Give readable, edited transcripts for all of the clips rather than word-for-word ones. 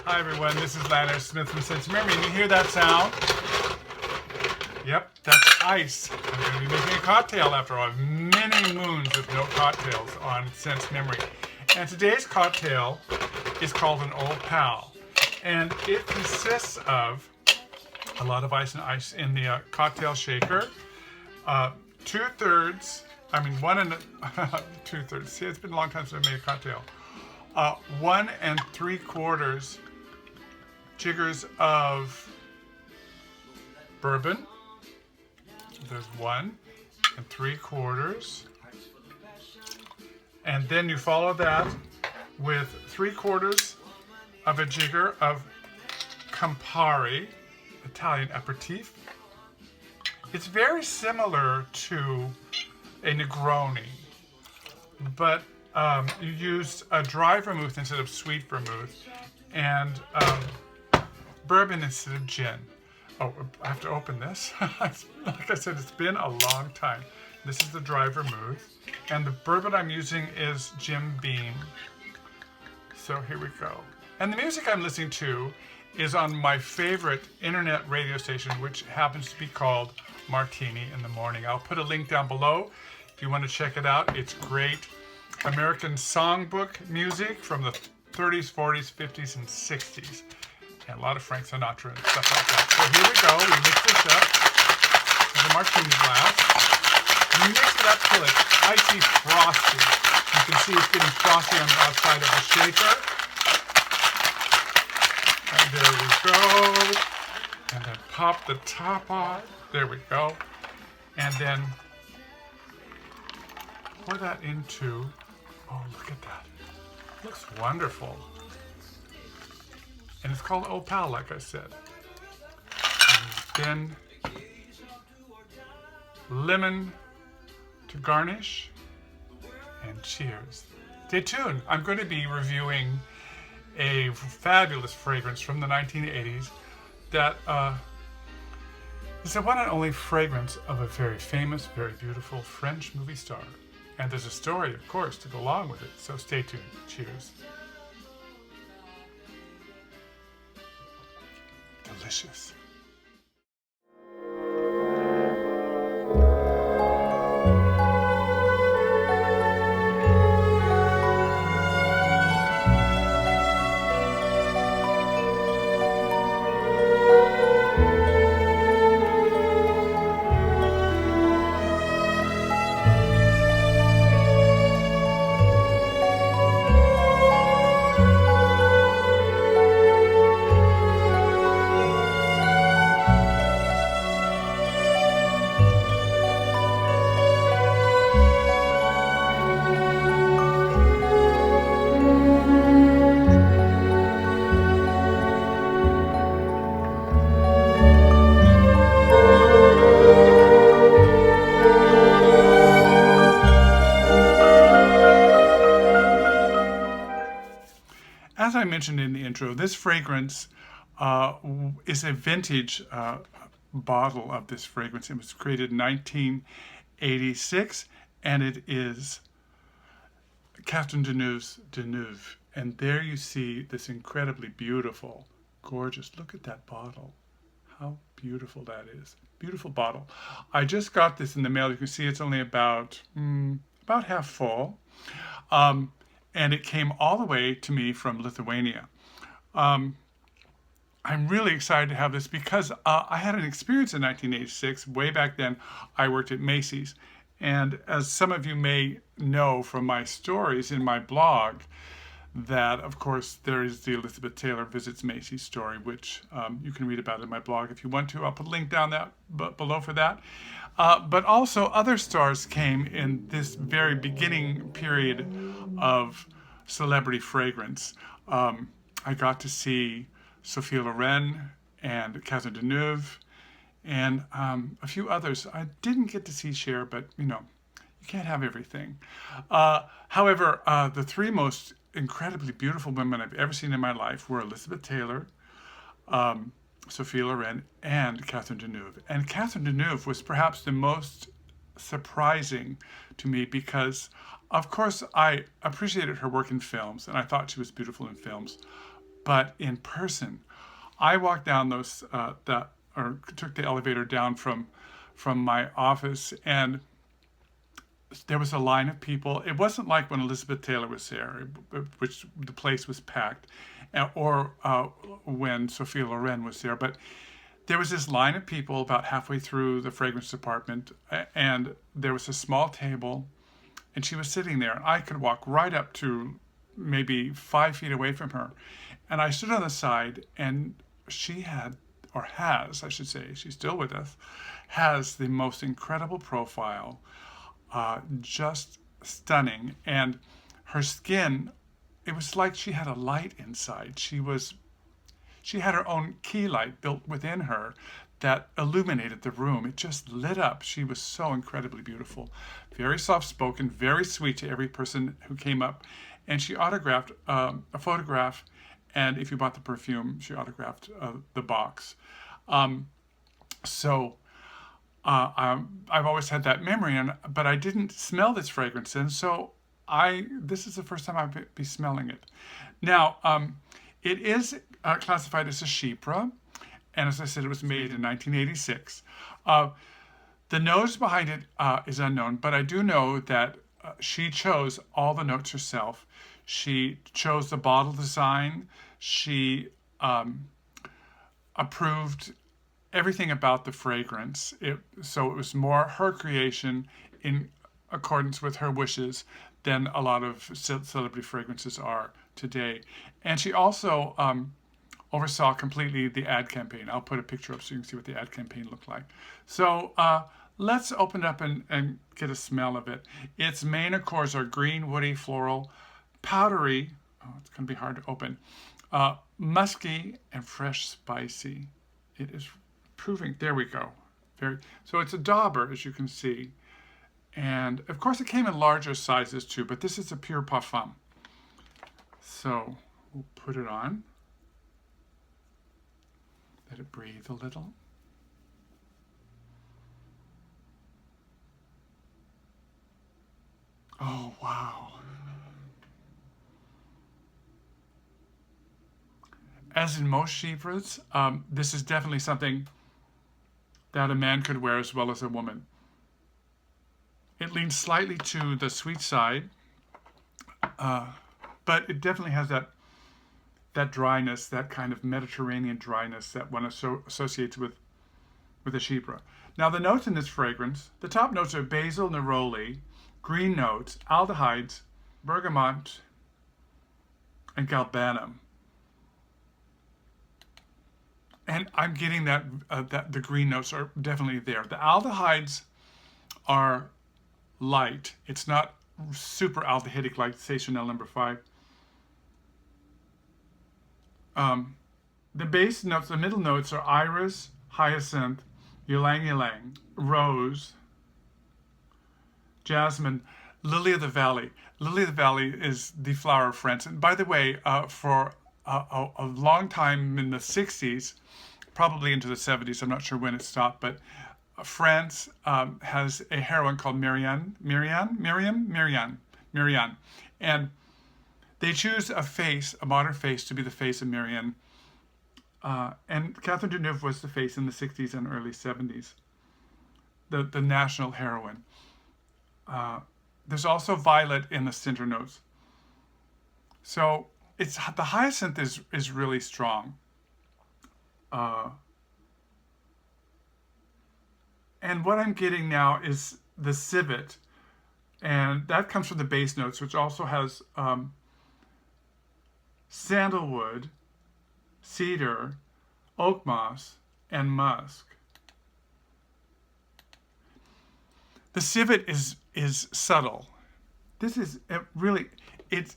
Hi everyone, this is Lanier Smith from Sense Memory, and you hear that sound? Yep, that's ice. I'm going to be making a cocktail after all. Many moons of no cocktails on Sense Memory. And today's cocktail is called an Old Pal. And it consists of a lot of ice and ice in the cocktail shaker. 2/3, I mean 2/3. See, it's been a long time since I made a cocktail. 1 3/4 jiggers of bourbon. There's 1 3/4. And then you follow that with 3/4 of a jigger of Campari, Italian aperitif. It's very similar to a Negroni, but you use a dry vermouth instead of sweet vermouth, and bourbon instead of gin. Oh, I have to open this. Like I said, it's been a long time. This is the dry vermouth, and the bourbon I'm using is Jim Beam. So here we go. And the music I'm listening to is on my favorite internet radio station, which happens to be called Martini in the Morning. I'll put a link down below if you want to check it out. It's great American songbook music from the 30s, 40s, 50s, and 60s. And a lot of Frank Sinatra and stuff like that. So here we go. We mix this up with a martini glass. You mix it up till it's icy frosty. You can see it's getting frosty on the outside of the shaker. And there we go. And then pop the top off. There we go. And then pour that into, oh, look at that. Looks wonderful. And it's called Old Pal, like I said. And then lemon to garnish. And cheers. Stay tuned. I'm going to be reviewing a fabulous fragrance from the 1980s that is the one and only fragrance of a very famous, very beautiful French movie star. And there's a story, of course, to go along with it. So stay tuned. Cheers. Delicious. As I mentioned in the intro, this fragrance is a vintage bottle of this fragrance. It was created in 1986, and it is Catherine Deneuve's Deneuve. And there you see this incredibly beautiful, gorgeous, look at that bottle. How beautiful that is. Beautiful bottle. I just got this in the mail. You can see it's only about half full. And it came all the way to me from Lithuania. I'm really excited to have this because I had an experience in 1986. Way back then, I worked at Macy's. And as some of you may know from my stories in my blog, that, of course, there is the Elizabeth Taylor Visits Macy's story, which you can read about in my blog if you want to. I'll put a link down below for that. But also other stars came in this very beginning period of celebrity fragrance. I got to see Sophia Loren and Catherine Deneuve and a few others. I didn't get to see Cher, but you can't have everything. However, the three most incredibly beautiful women I've ever seen in my life were Elizabeth Taylor, Sophia Loren, and Catherine Deneuve. And Catherine Deneuve was perhaps the most surprising to me because, of course, I appreciated her work in films, and I thought she was beautiful in films. but in person, I walked down or took the elevator down from my office, and there was a line of people. It wasn't like when Elizabeth Taylor was there, which the place was packed, or when Sophia Loren was there, but there was this line of people about halfway through the fragrance department, and there was a small table, and she was sitting there. I could walk right up to maybe 5 feet away from her, and I stood on the side, and she had, or has, I should say, she's still with us, has the most incredible profile, just stunning, and her skin, it was like she had a light inside. She had her own key light built within her that illuminated the room. It just lit up. She was so incredibly beautiful, very soft spoken, very sweet to every person who came up, and she autographed a photograph. And if you bought the perfume, she autographed the box. So I've always had that memory, but I didn't smell this fragrance, and so this is the first time I'll be smelling it. Now, it is classified as a Chypre, and as I said, it was made in 1986. The nose behind it is unknown, but I do know that she chose all the notes herself. She chose the bottle design. She approved everything about the fragrance. So it was more her creation in accordance with her wishes than a lot of celebrity fragrances are today. And she also oversaw completely the ad campaign. I'll put a picture up so you can see what the ad campaign looked like. So let's open it up and get a smell of it. Its main accords are green, woody, floral, powdery. Oh, it's going to be hard to open. Musky and fresh spicy. It is proving, there we go. So it's a dauber, as you can see. And of course it came in larger sizes too, but this is a pure Parfum. So we'll put it on. Let it breathe a little. Oh, wow. As in most Chypres, this is definitely something that a man could wear as well as a woman. It leans slightly to the sweet side, but it definitely has that dryness, that kind of Mediterranean dryness that one associates with a Chypre. Now the notes in this fragrance, the top notes are basil, neroli, green notes, aldehydes, bergamot, and galbanum. And I'm getting that the green notes are definitely there. The aldehydes are light. It's not super aldehydic like, say, Chanel No. 5. The base notes, the middle notes are iris, hyacinth, ylang ylang, rose, jasmine, lily of the valley. Lily of the valley is the flower of France. And by the way, for a long time in the 60s, probably into the 70s, I'm not sure when it stopped, but France has a heroine called Marianne. And they choose a modern face, to be the face of Marianne. And Catherine Deneuve was the face in the 60s and early 70s, the national heroine. There's also violet in the center notes. So the hyacinth is really strong. And what I'm getting now is the civet, and that comes from the base notes, which also has sandalwood, cedar, oak moss, and musk. The civet is subtle. This is really, it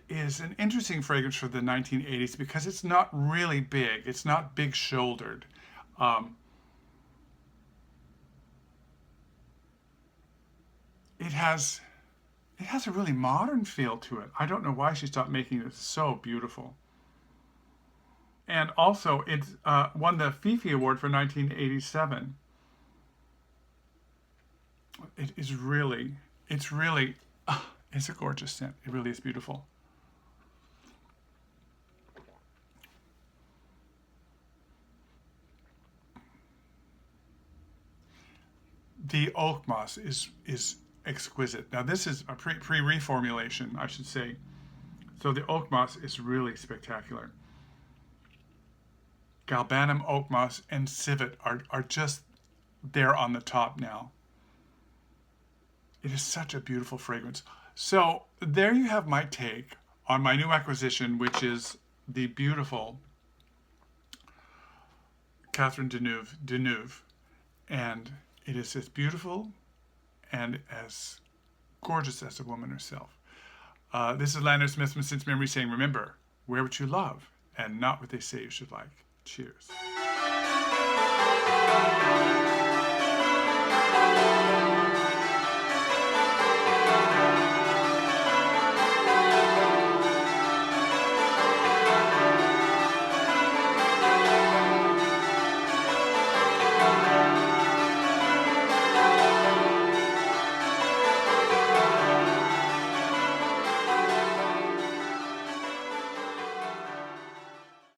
is an interesting fragrance for the 1980s because it's not really big. It's not big shouldered. It has a really modern feel to it. I don't know why she stopped making it so beautiful. And also, it won the Fifi Award for 1987. It's a gorgeous scent. It really is beautiful. The oak moss is exquisite. Now this is a pre-reformulation, I should say. So the oak moss is really spectacular. Galbanum, oak moss, and civet are just there on the top now. It is such a beautiful fragrance. So there you have my take on my new acquisition, which is the beautiful Catherine Deneuve. And it is as beautiful and as gorgeous as a woman herself. This is Lanier Smith from Since Memory saying, remember, wear what you love and not what they say you should like. Cheers.